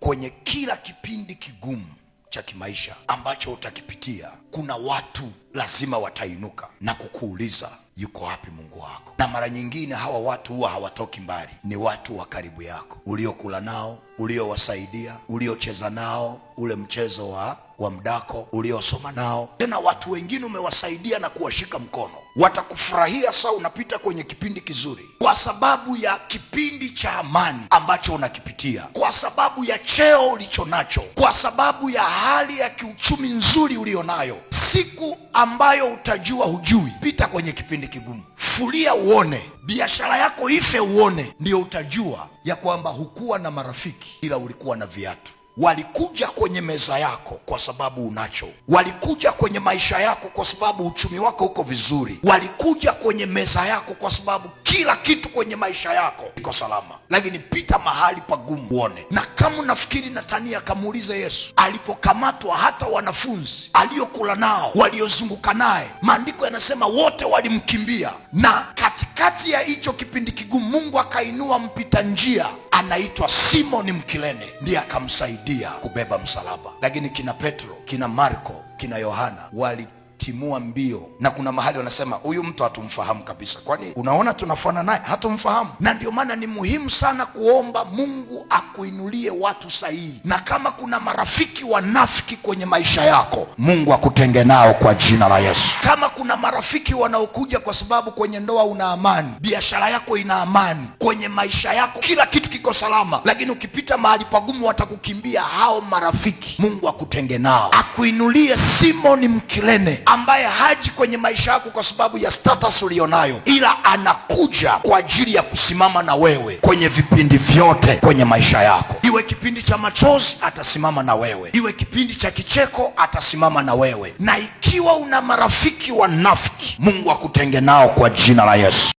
Kwenye kila kipindi kigumu cha kimaisha ambacho utakipitia, kuna watu lazima watainuka na kukuuliza, yuko wapi Mungu wako? Na mara nyingine hawa watu huwa hawatoki mbali, ni watu wa karibu yako, uliokula nao, uliowasaidia, uliocheza nao ule mchezo wa mdako, uliosoma nao. Tena watu wengine umewasaidia na kuwashika mkono, watakufurahia saa unapita kwenye kipindi kizuri, kwa sababu ya kipindi cha amani ambacho unakipitia, kwa sababu ya cheo ulicho nacho, kwa sababu ya hali ya kiuchumi nzuri ulionayo. Siku ambayo utajua hujui, pita kwenye kipindi kigumu, fulia uone, biashara yako ife uone, ndio utajua ya kwamba hukuwa na marafiki ila ulikuwa na viatu. Walikuja kwenye meza yako kwa sababu unacho, walikuja kwenye maisha yako kwa sababu uchumi wako uko vizuri, walikuja kwenye meza yako kwa sababu kila kitu kwenye maisha yako iko salama. Lakini pita mahali pagumu uone. Na kama unafikiri Natania akamuuliza Yesu alipokamatwa, hata wanafunzi aliokula nao, waliozunguka naye, maandiko yanasema wote walimkimbia. Na katikati ya hicho kipindi kigumu, Mungu akainua mpita njia anaitwa Simoni Mkirene, ndiye akamsaidia kubeba msalaba. Lakini kina Petro, kina Marko, kina Yohana walitimua mbio, na kuna mahali wanasema huyu mtu hatumfahamu kabisa. Kwani unaona tunafanana naye? Hatumfahamu. Na ndio maana ni muhimu sana kuomba Mungu akuinulie watu sahihi, na kama kuna marafiki wanafiki kwenye maisha yako, Mungu akutenge nao kwa jina la Yesu. Kama kuna marafiki wanaokuja kwa sababu kwenye ndoa una amani, biashara yako ina amani, kwenye maisha yako kila kitu kiko salama, lakini ukipita mahali pagumu watakukimbia, hao marafiki Mungu akutenge nao. Akuinulie Simoni Mkirene, ambaye haji kwenye maisha yako kwa sababu ya status ulionayo, ila anakuja kwa ajili ya kusimama na wewe kwenye vipindi vyote kwenye maisha yako. Iwe kipindi cha machozi, atasimama na wewe. Iwe kipindi cha kicheko, atasimama na wewe. Na ikiwa una marafiki wanafiki, Mungu akutenge nao kwa jina la Yesu.